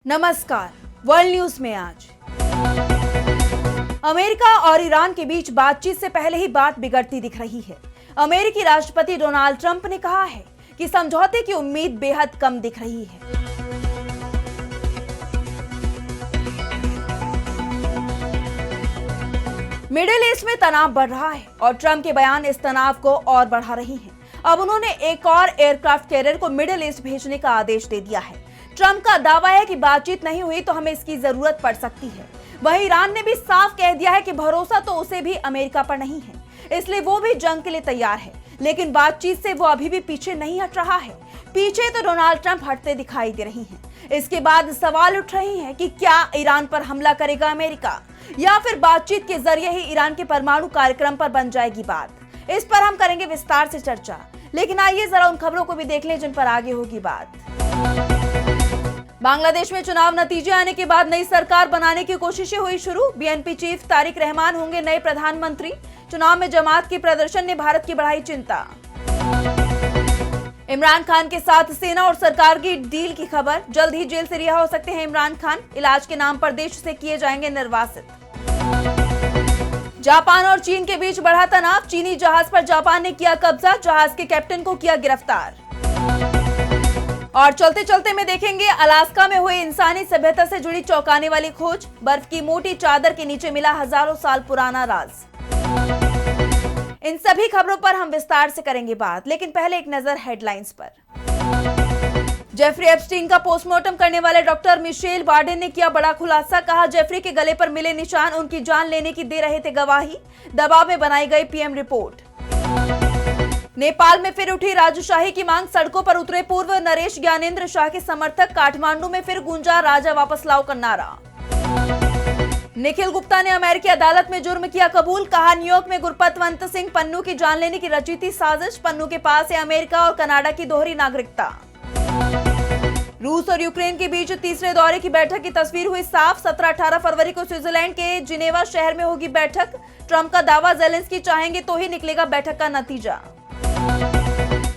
नमस्कार। World news में आज अमेरिका और ईरान के बीच बातचीत से पहले ही बात बिगड़ती दिख रही है। अमेरिकी राष्ट्रपति डोनाल्ड ट्रंप ने कहा है कि समझौते की उम्मीद बेहद कम दिख रही है। मिडिल ईस्ट में तनाव बढ़ रहा है और ट्रंप के बयान इस तनाव को और बढ़ा रही हैं। अब उन्होंने एक और एयरक्राफ्ट कैरियर को मिडिल ईस्ट भेजने का आदेश दे दिया है। ट्रंप का दावा है कि बातचीत नहीं हुई तो हमें इसकी जरूरत पड़ सकती है। वहीं ईरान ने भी साफ कह दिया है कि भरोसा तो उसे भी अमेरिका पर नहीं है, इसलिए वो भी जंग के लिए तैयार है, लेकिन बातचीत से वो अभी भी पीछे नहीं हट रहा है। पीछे तो डोनाल्ड ट्रंप हटते दिखाई दे रही हैं। इसके बाद सवाल उठ रहे हैं कि क्या ईरान पर हमला करेगा अमेरिका, या फिर बातचीत के जरिए ही ईरान के परमाणु कार्यक्रम पर बन जाएगी बात। इस पर हम करेंगे विस्तार से चर्चा, लेकिन आइए जरा उन खबरों को भी देख लें जिन पर आगे होगी बात। बांग्लादेश में चुनाव नतीजे आने के बाद नई सरकार बनाने की कोशिशें हुई शुरू। बीएनपी चीफ तारिक रहमान होंगे नए प्रधानमंत्री। चुनाव में जमात के प्रदर्शन ने भारत की बढ़ाई चिंता। इमरान खान के साथ सेना और सरकार की डील की खबर। जल्द ही जेल से रिहा हो सकते हैं इमरान खान। इलाज के नाम पर देश से किए जाएंगे निर्वासित। जापान और चीन के बीच बढ़ा तनाव। चीनी जहाज पर जापान ने किया कब्जा। जहाज के कैप्टन को किया गिरफ्तार। और चलते चलते में देखेंगे अलास्का में हुई इंसानी सभ्यता से जुड़ी चौंकाने वाली खोज। बर्फ की मोटी चादर के नीचे मिला हजारों साल पुराना राज। इन सभी खबरों पर हम विस्तार से करेंगे बात, लेकिन पहले एक नजर हेडलाइंस पर। जेफरी एप्स्टीन का पोस्टमार्टम करने वाले डॉक्टर मिशेल वार्डेन ने किया बड़ा खुलासा। कहा जेफरी के गले पर मिले निशान उनकी जान लेने की दे रहे थे गवाही। दबाव में बनाई गई पीएम रिपोर्ट। नेपाल में फिर उठी राजशाही की मांग। सड़कों पर उतरे पूर्व नरेश ज्ञानेंद्र शाह के समर्थक। काठमांडू में फिर गूंजा राजा वापस लाओ का नारा। निखिल गुप्ता ने अमेरिकी अदालत में जुर्म किया कबूल। कहा न्यूयॉर्क में गुरपतवंत सिंह पन्नू की जान लेने की रची थी साजिश। पन्नू के पास है अमेरिका और कनाडा की दोहरी नागरिकता। रूस और यूक्रेन के बीच तीसरे दौरे की बैठक की तस्वीर हुई साफ। 17-18 फरवरी को स्विट्जरलैंड के जिनेवा शहर में होगी बैठक। ट्रंप का दावा जेलेंस्की चाहेंगे तो ही निकलेगा बैठक का नतीजा।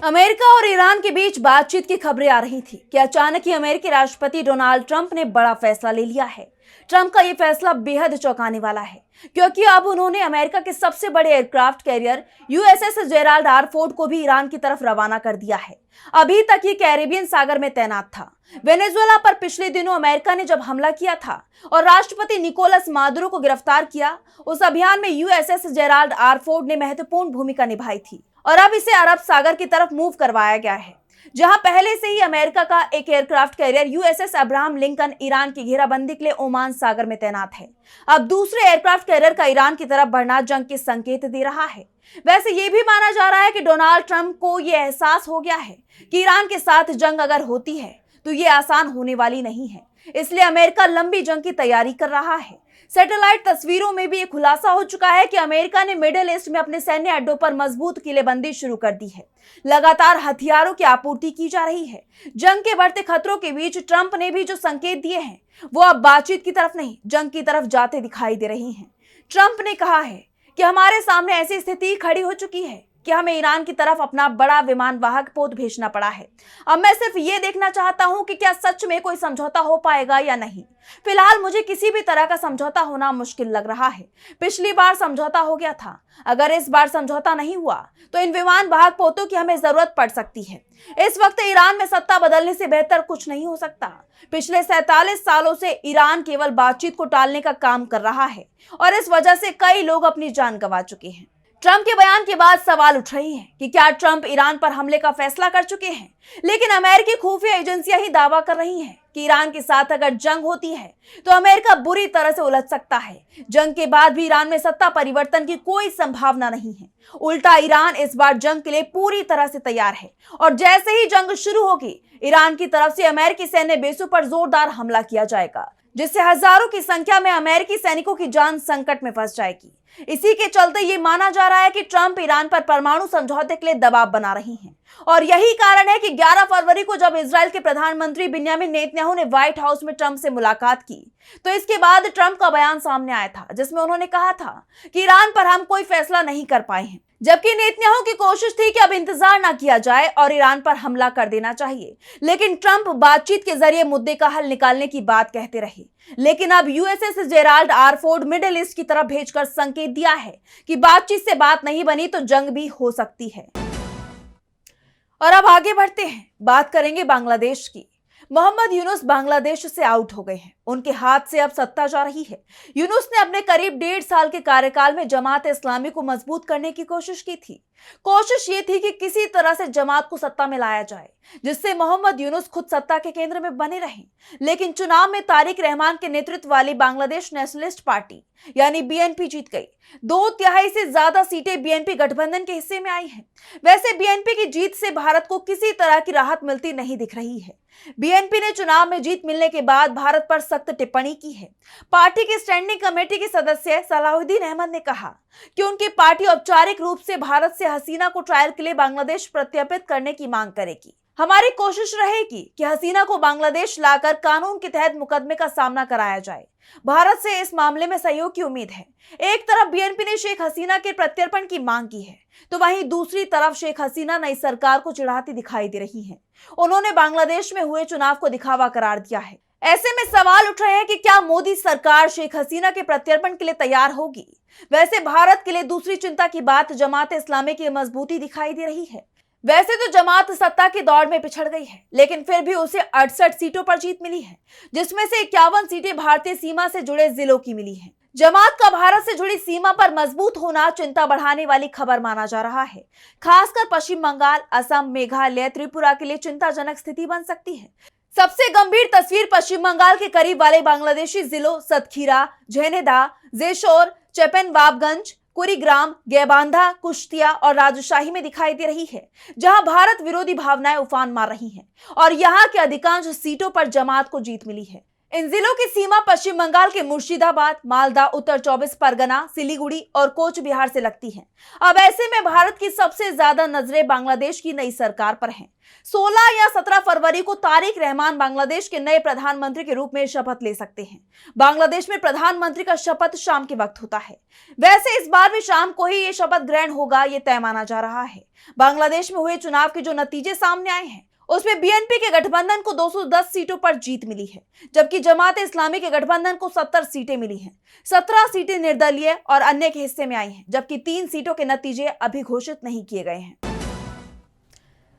अमेरिका और ईरान के बीच बातचीत की खबरें आ रही थी कि अचानक ही अमेरिकी राष्ट्रपति डोनाल्ड ट्रंप ने बड़ा फैसला ले लिया है। ट्रंप का यह फैसला बेहद चौंकाने वाला है, क्योंकि अब उन्होंने अमेरिका के सबसे बड़े aircraft carrier USS Gerald R Ford को भी ईरान की तरफ रवाना कर दिया है। अभी तक ये कैरेबियन सागर में तैनात था। वेनेजुएला पर पिछले दिनों अमेरिका ने जब हमला किया था और राष्ट्रपति निकोलस मादुरो को गिरफ्तार किया, उस अभियान में यूएसएस जेराल्ड आर फोर्ड ने महत्वपूर्ण भूमिका निभाई थी और अब इसे अरब सागर की तरफ मूव करवाया गया है, जहां पहले से ही अमेरिका का एक aircraft carrier USS Abraham Lincoln Iran की घेराबंदी के लिए ओमान सागर में तैनात है। अब दूसरे एयरक्राफ्ट कैरियर का ईरान की तरफ बढ़ना जंग के संकेत दे रहा है। वैसे ये भी माना जा रहा है कि डोनाल्ड ट्रंप को यह एहसास हो गया है कि ईरान के साथ जंग अगर होती है तो ये आसान होने वाली नहीं है, इसलिए अमेरिका लंबी जंग की तैयारी कर रहा है। सैटेलाइट तस्वीरों में भी ये खुलासा हो चुका है कि अमेरिका ने मिडिल ईस्ट में अपने सैन्य अड्डों पर मजबूत किलेबंदी शुरू कर दी है। लगातार हथियारों की आपूर्ति की जा रही है। जंग के बढ़ते खतरों के बीच ट्रंप ने भी जो संकेत दिए हैं वो अब बातचीत की तरफ नहीं, जंग की तरफ जाते दिखाई दे रही हैं। ट्रंप ने कहा है कि हमारे सामने ऐसी स्थिति खड़ी हो चुकी है कि हमें ईरान की तरफ अपना बड़ा विमान वाहक पोत भेजना पड़ा है। अब मैं सिर्फ ये देखना चाहता हूं कि क्या सच में कोई समझौता हो पाएगा या नहीं। फिलहाल मुझे किसी भी तरह का समझौता होना मुश्किल लग रहा है। पिछली बार समझौता हो गया था, अगर इस बार समझौता नहीं हुआ तो इन विमान वाहक पोतों की हमें जरूरत पड़ सकती है। इस वक्त ईरान में सत्ता बदलने से बेहतर कुछ नहीं हो सकता। पिछले 47 सालों से ईरान केवल बातचीत को टालने का काम कर रहा है और इस वजह से कई लोग अपनी जान गंवा चुके हैं। ट्रंप के बयान के बाद सवाल उठ रहे हैं कि क्या ट्रंप ईरान पर हमले का फैसला कर चुके हैं, लेकिन अमेरिकी खुफिया एजेंसियां ही दावा कर रही हैं कि ईरान के साथ अगर जंग होती है तो अमेरिका बुरी तरह से उलझ सकता है। जंग के बाद भी ईरान में सत्ता परिवर्तन की कोई संभावना नहीं है। उल्टा ईरान इस बार जंग के लिए पूरी तरह से तैयार है और जैसे ही जंग शुरू होगी ईरान की तरफ से अमेरिकी सैन्य बेसों पर जोरदार हमला किया जाएगा, जिससे हजारों की संख्या में अमेरिकी सैनिकों की जान संकट में फंस जाएगी। इसी के चलते ये माना जा रहा है कि ट्रंप ईरान पर परमाणु समझौते के लिए दबाव बना रही हैं और यही कारण है कि 11 फरवरी को जब इजराइल के प्रधानमंत्री बिन्यामिन नेतन्याहू ने व्हाइट हाउस में ट्रंप से मुलाकात की तो इसके बाद ट्रंप का बयान सामने आया था, जिसमें उन्होंने कहा था कि ईरान पर हम कोई फैसला नहीं कर पाए हैं, जबकि नेतन्याहू की कोशिश थी कि अब इंतजार ना किया जाए और ईरान पर हमला कर देना चाहिए, लेकिन ट्रंप बातचीत के जरिए मुद्दे का हल निकालने की बात कहते रहे। लेकिन अब USS Gerald R Ford middle east की तरफ भेजकर संकेत दिया है कि बातचीत से बात नहीं बनी तो जंग भी हो सकती है। और अब आगे बढ़ते हैं, बात करेंगे बांग्लादेश की। मोहम्मद यूनुस बांग्लादेश से आउट हो गए हैं, उनके हाथ से अब सत्ता जा रही है। यूनुस ने अपने करीब 1.5 साल के कार्यकाल में जमात इस्लामी को मजबूत करने की कोशिश की थी। कोशिश ये थी कि किसी तरह से जमात को सत्ता में लाया जाए, जिससे मोहम्मद यूनुस खुद सत्ता के केंद्र में बने रहें। लेकिन चुनाव में तारिक रहमान के नेतृत्व वाली बांग्लादेश नेशनलिस्ट पार्टी यानी बीएनपी जीत गई। 2/3 से ज्यादा सीटें बीएनपी गठबंधन के हिस्से में आई हैं। वैसे बीएनपी की जीत से भारत को किसी तरह की राहत मिलती नहीं दिख रही है। बीएनपी ने चुनाव में जीत मिलने के बाद भारत पर सख्त टिप्पणी की है। पार्टी की स्टैंडिंग कमेटी के सदस्य सलाहुद्दीन अहमद ने कहा कि उनकी पार्टी औपचारिक रूप से भारत से हसीना को ट्रायल के लिए बांग्लादेश प्रत्यर्पित करने की मांग करेगी। हमारी कोशिश रहेगी कि हसीना को बांग्लादेश लाकर कानून के तहत मुकदमे का सामना कराया जाए। भारत से इस मामले में सहयोग की उम्मीद है। एक तरफ बीएनपी ने शेख हसीना के प्रत्यर्पण की मांग की है, तो वहीं दूसरी तरफ शेख हसीना नई सरकार को चिढ़ाती दिखाई दे रही हैं। उन्होंने बांग्लादेश में हुए चुनाव को दिखावा करार दिया है। ऐसे में सवाल उठ रहे हैं कि क्या मोदी सरकार शेख हसीना के प्रत्यर्पण के लिए तैयार होगी। वैसे भारत के लिए दूसरी चिंता की बात जमात इस्लामी की मजबूती दिखाई दे रही है। वैसे तो जमात सत्ता की दौड़ में पिछड़ गई है, लेकिन फिर भी उसे 68 सीटों पर जीत मिली है, जिसमें से 51 सीटें भारतीय सीमा से जुड़े जिलों की मिली हैं। जमात का भारत से जुड़ी सीमा पर मजबूत होना चिंता बढ़ाने वाली खबर माना जा रहा है। खासकर पश्चिम बंगाल, असम, मेघालय, त्रिपुरा के लिए चिंताजनक स्थिति बन सकती है। सबसे गंभीर तस्वीर पश्चिम बंगाल के करीब वाले बांग्लादेशी जिलों सतखीरा, झेनेदा, जेशोर, चेपनबाबगंज, कुरीग्राम, गेबांधा, कुश्तिया और राजशाही में दिखाई दे रही है, जहां भारत विरोधी भावनाएं उफान मार रही हैं और यहां के अधिकांश सीटों पर जमात को जीत मिली है। इन जिलों की सीमा पश्चिम बंगाल के मुर्शिदाबाद, मालदा, उत्तर 24 परगना, सिलीगुड़ी और कोच बिहार से लगती हैं। अब ऐसे में भारत की सबसे ज्यादा नजरें बांग्लादेश की नई सरकार पर हैं। 16 या 17 फरवरी को तारिक रहमान बांग्लादेश के नए प्रधानमंत्री के रूप में शपथ ले सकते हैं। बांग्लादेश में प्रधानमंत्री का शपथ शाम के वक्त होता है। वैसे इस बार भी शाम को ही ये शपथ ग्रहण होगा, ये तय माना जा रहा है। बांग्लादेश में हुए चुनाव के जो नतीजे सामने आए हैं, उसमें बीएनपी के गठबंधन को 210 सीटों पर जीत मिली है, जबकि जमात इस्लामी के गठबंधन को 70 सीटें मिली हैं। 17 सीटें निर्दलीय और अन्य के हिस्से में आई हैं, जबकि 3 सीटों के नतीजे अभी घोषित नहीं किए गए हैं।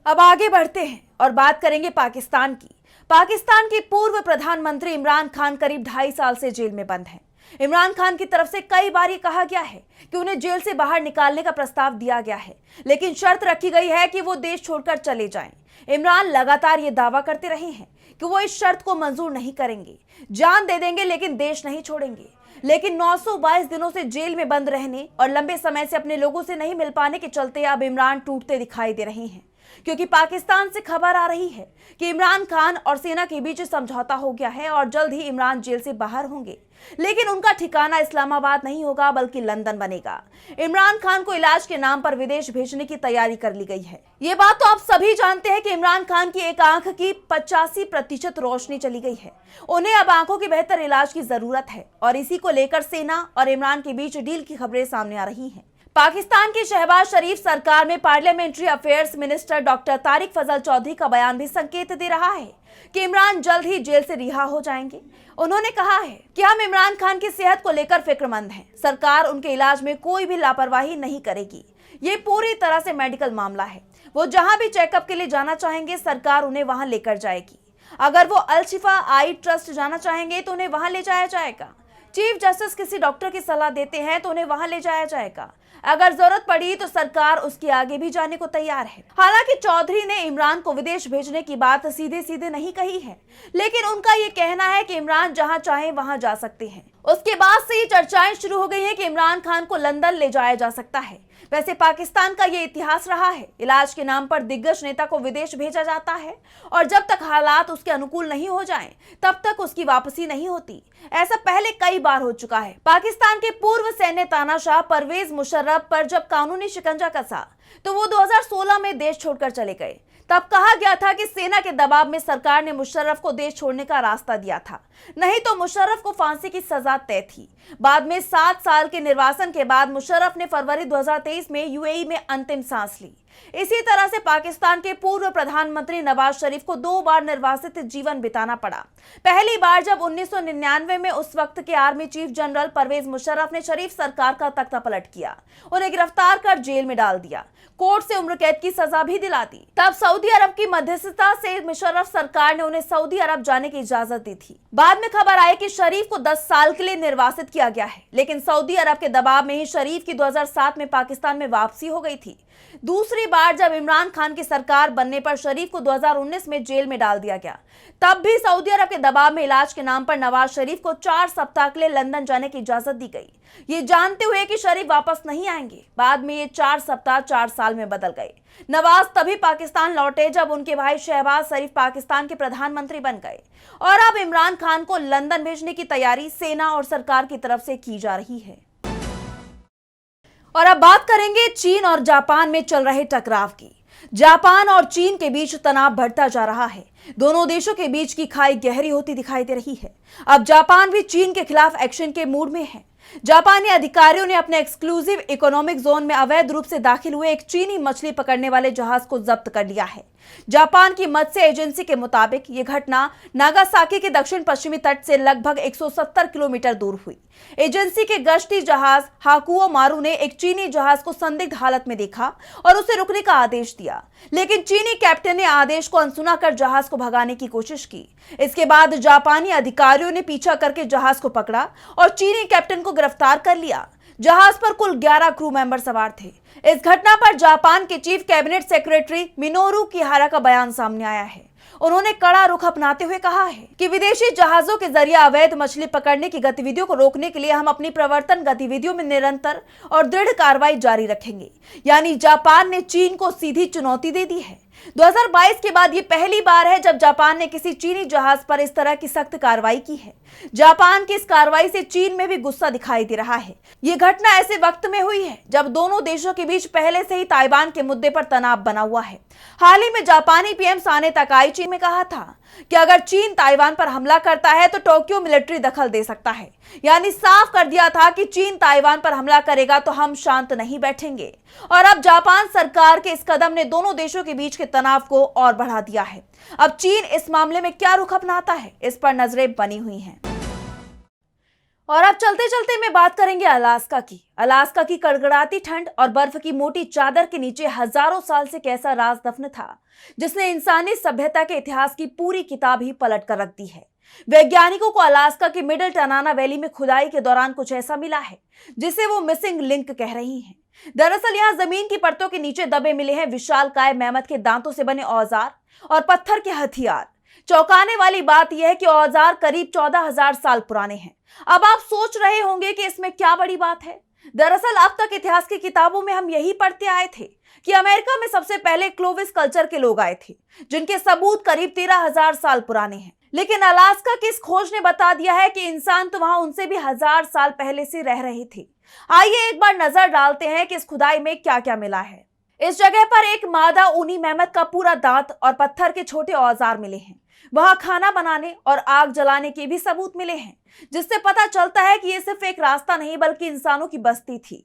अब आगे बढ़ते हैं और बात करेंगे पाकिस्तान की। पाकिस्तान के पूर्व प्रधानमंत्री इमरान खान करीब 2.5 साल से जेल में बंद हैं। इमरान खान की तरफ से कई बार ये कहा गया है कि उन्हें जेल से बाहर निकालने का प्रस्ताव दिया गया है, लेकिन शर्त रखी गई है कि वो देश छोड़कर चले जाएं। इमरान लगातार ये दावा करते रहे हैं कि वो इस शर्त को मंजूर नहीं करेंगे, जान दे देंगे लेकिन देश नहीं छोड़ेंगे। लेकिन 922 दिनों से जेल में बंद रहने और लंबे समय से अपने लोगों से नहीं मिल पाने के चलते अब इमरान टूटते दिखाई दे रहे हैं, क्योंकि पाकिस्तान से खबर आ रही है कि इमरान खान और सेना के बीच समझौता हो गया है और जल्द ही इमरान जेल से बाहर होंगे। लेकिन उनका ठिकाना इस्लामाबाद नहीं होगा, बल्कि लंदन बनेगा। इमरान खान को इलाज के नाम पर विदेश भेजने की तैयारी कर ली गई है। ये बात तो आप सभी जानते हैं कि इमरान खान की एक आंख की 85% रोशनी चली गई है। उन्हें अब आंखों के बेहतर इलाज की जरूरत है और इसी को लेकर सेना और इमरान के बीच डील की खबरें सामने आ रही हैं। पाकिस्तान की शहबाज शरीफ सरकार में parliamentary affairs minister doctor Tariq Fazal Chaudhry का बयान भी संकेत दे रहा है कि इमरान जल्द ही जेल से रिहा हो जाएंगे। उन्होंने कहा है कि हम इमरान खान की सेहत को लेकर फिक्रमंद हैं। सरकार उनके इलाज में कोई भी लापरवाही नहीं करेगी। ये पूरी तरह से मेडिकल मामला है। वो जहां भी चेकअप के लिए जाना चाहेंगे, सरकार उन्हें वहां लेकर जाएगी। अगर वो अल शिफा आई ट्रस्ट जाना चाहेंगे तो उन्हें वहां ले जाया जाएगा। चीफ जस्टिस किसी डॉक्टर की सलाह देते हैं तो उन्हें वहां ले जाया जाएगा। अगर जरूरत पड़ी तो सरकार उसके आगे भी जाने को तैयार है। हालांकि चौधरी ने इमरान को विदेश भेजने की बात सीधे सीधे नहीं कही है, लेकिन उनका ये कहना है कि इमरान जहां चाहे वहां जा सकते हैं। उसके बाद से ये चर्चाएं शुरू हो गई हैं कि इमरान खान को लंदन ले जाया जा सकता है। वैसे पाकिस्तान का ये इतिहास रहा है, इलाज के नाम पर दिग्गज नेता को विदेश भेजा जाता है और जब तक हालात उसके अनुकूल नहीं हो जाएं, तब तक उसकी वापसी नहीं होती। ऐसा पहले कई बार हो चुका है। पाकिस्तान के पूर्व सैन्य तानाशाह परवेज मुशर्रफ पर जब कानूनी शिकंजा कसा तो वो 2016 में देश छोड़कर चले गए। तब कहा गया था कि सेना के दबाव में सरकार ने मुशर्रफ को देश छोड़ने का रास्ता दिया था, नहीं तो मुशर्रफ को फांसी की सजा तय थी। बाद में 7 साल के निर्वासन के बाद मुशर्रफ ने फरवरी 2023 में यूएई में अंतिम सांस ली। इसी तरह से पाकिस्तान के पूर्व प्रधानमंत्री नवाज शरीफ को 2 बार निर्वासित जीवन बिताना पड़ा। पहली बार जब 1999 में उस वक्त के army chief general Pervez Musharraf ने शरीफ सरकार का तख्ता पलट किया, उन्हें गिरफ्तार कर जेल में डाल दिया, कोर्ट से उम्र कैद की सजा भी दिला दी। तब सऊदी अरब की मध्यस्थता से मुशर्रफ सरकार ने उन्हें सऊदी अरब जाने की इजाजत दी थी। बाद में खबर आई कि शरीफ को 10 साल के लिए निर्वासित किया गया है, लेकिन सऊदी अरब के दबाव में ही शरीफ की 2007 में पाकिस्तान में वापसी हो गई थी। दूसरी बार जब इमरान खान की सरकार बनने पर शरीफ को 2019 में जेल में डाल दिया गया। तब भी सऊदी अरब के दबाव में इलाज के नाम पर नवाज शरीफ को 4 सप्ताह के लिए लंदन जाने की इजाजत दी गई, ये जानते हुए कि शरीफ वापस नहीं आएंगे। बाद में ये 4 सप्ताह 4 साल में बदल गए। नवाज तभी पाकिस्तान लौटे जब उनके भाई शहबाज शरीफ पाकिस्तान के प्रधानमंत्री बन गए, और अब इमरान खान को लंदन भेजने की तैयारी सेना और सरकार की तरफ से की जा रही है। और अब बात करेंगे चीन और जापान में चल रहे टकराव की। जापान और चीन के बीच तनाव बढ़ता जा रहा है। दोनों देशों के बीच की खाई गहरी होती दिखाई दे रही है। अब जापान भी चीन के खिलाफ एक्शन के मूड में है। जापानी अधिकारियों ने अपने एक्सक्लूसिव इकोनॉमिक जोन में अवैध रूप से दाखिल हुए एक चीनी मछली पकड़ने वाले जहाज को जब्त कर लिया है। जापान की मत्स्य एजेंसी के मुताबिक यह घटना नागासाकी के दक्षिण पश्चिमी तट से लगभग 170 किलोमीटर दूर हुई। एजेंसी के गश्ती जहाज हाकुओ मारू ने एक चीनी जहाज को संदिग्ध हालत में देखा और उसे रुकने का आदेश दिया, लेकिन चीनी कैप्टन ने आदेश को अनसुना कर जहाज को भगाने की कोशिश की। इसके बाद जापानी अधिकारियों ने पीछा करके जहाज को पकड़ा और चीनी कैप्टन को गिरफ्तार कर लिया। जहाज पर कुल 11 क्रू मेंबर सवार थे। इस घटना पर जापान के chief cabinet secretary Minoru Kihara का बयान सामने आया है। उन्होंने कड़ा रुख अपनाते हुए कहा है कि विदेशी जहाजों के जरिए अवैध मछली पकड़ने की गतिविधियों को रोकने के लिए हम अपनी प्रवर्तन गतिविधियों में निरंतर और दृढ़ कार्रवाई जारी रखेंगे। यानी जापान ने चीन को सीधी चुनौती दे दी है। 2022 के बाद ये पहली बार है जब जापान ने किसी चीनी जहाज पर इस तरह की सख्त कार्रवाई की है। जापान की इस कार्रवाई से चीन में भी गुस्सा दिखाई दे रहा है। ये घटना ऐसे वक्त में हुई है जब दोनों देशों के बीच पहले से ही ताइवान के मुद्दे पर तनाव बना हुआ है। हाल ही में जापानी पीएम साने तकाईची ने कहा था कि अगर चीन ताइवान पर हमला करता है तो टोक्यो मिलिट्री दखल दे सकता है। यानी साफ कर दिया था कि चीन ताइवान पर हमला करेगा तो हम शांत नहीं बैठेंगे। और अब जापान सरकार के इस कदम ने दोनों देशों के बीच के तनाव को और बढ़ा दिया है। अब चीन इस मामले में क्या रुख अपनाता है, इस पर नजरें बनी हुई हैं। और अब चलते चलते में बात करेंगे अलास्का की। अलास्का की कड़कड़ाती ठंड और बर्फ की मोटी चादर के नीचे हजारों साल से कैसा राज दफन था, जिसने इंसानी सभ्यता के इतिहास की पूरी किताब ही पलट कर रख दी है। वैज्ञानिकों को अलास्का की मिडिल टनाना वैली में खुदाई के दौरान कुछ ऐसा मिला है जिसे वो मिसिंग लिंक कह रही हैं। दरअसल यहाँ जमीन की परतों के नीचे दबे मिले हैं विशालकाय मैमथ के दांतों से बने औजार और पत्थर के हथियार। चौंकाने वाली बात यह है कि औजार करीब 14,000 साल पुराने हैं। अब आप सोच रहे होंगे कि इसमें क्या बड़ी बात है। दरअसल अब तक इतिहास की किताबों में हम यही पढ़ते आए थे कि अमेरिका में सबसे पहले क्लोविस कल्चर के लोग आए थे, जिनके सबूत करीब 13,000 साल पुराने हैं। लेकिन अलास्का की इस खोज ने बता दिया है कि इंसान तो वहां उनसे भी 1000 साल पहले से रह रहे थे। आइए एक बार नजर डालते हैं कि इस खुदाई में क्या क्या मिला है। इस जगह पर एक मादा ऊनी मेमथ का पूरा दांत और पत्थर के छोटे औजार मिले हैं। वहां खाना बनाने और आग जलाने के भी सबूत मिले हैं, जिससे पता चलता है कि ये सिर्फ एक रास्ता नहीं बल्कि इंसानों की बस्ती थी।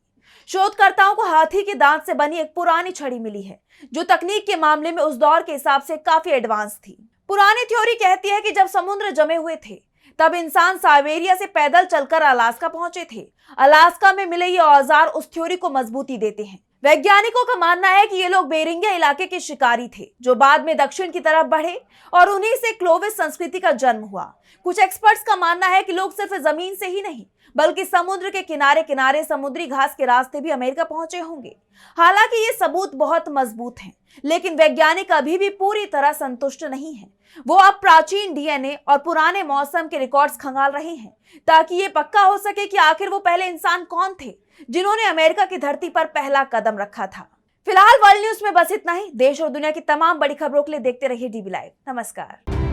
शोधकर्ताओं को हाथी के दांत से बनी एक पुरानी छड़ी मिली है, जो तकनीक के मामले में उस दौर के हिसाब से काफी एडवांस थी। पुरानी थ्योरी कहती है कि जब समुद्र जमे हुए थे तब इंसान साइबेरिया से पैदल चलकर अलास्का पहुंचे थे। अलास्का में मिले ये औजार उस थ्योरी को मजबूती देते हैं। वैज्ञानिकों का मानना है कि ये लोग बेरिंगिया इलाके के शिकारी थे, जो बाद में दक्षिण की तरफ बढ़े और उन्हीं से क्लोविस संस्कृति का जन्म हुआ। कुछ एक्सपर्ट्स का मानना है कि लोग सिर्फ जमीन से ही नहीं बल्कि समुद्र के किनारे किनारे समुद्री घास के रास्ते भी अमेरिका पहुंचे होंगे। हालांकि ये सबूत बहुत मजबूत हैं, लेकिन वैज्ञानिक अभी भी पूरी तरह संतुष्ट नहीं हैं। वो अब प्राचीन डीएनए और पुराने मौसम के रिकॉर्ड्स खंगाल रहे हैं, ताकि ये पक्का हो सके कि आखिर वो पहले इंसान कौन थे जिन्होंने अमेरिका की धरती पर पहला कदम रखा था। फिलहाल वर्ल्ड न्यूज में बस इतना ही। देश और दुनिया की तमाम बड़ी खबरों के लिए देखते रहिए डीबी लाइव। नमस्कार।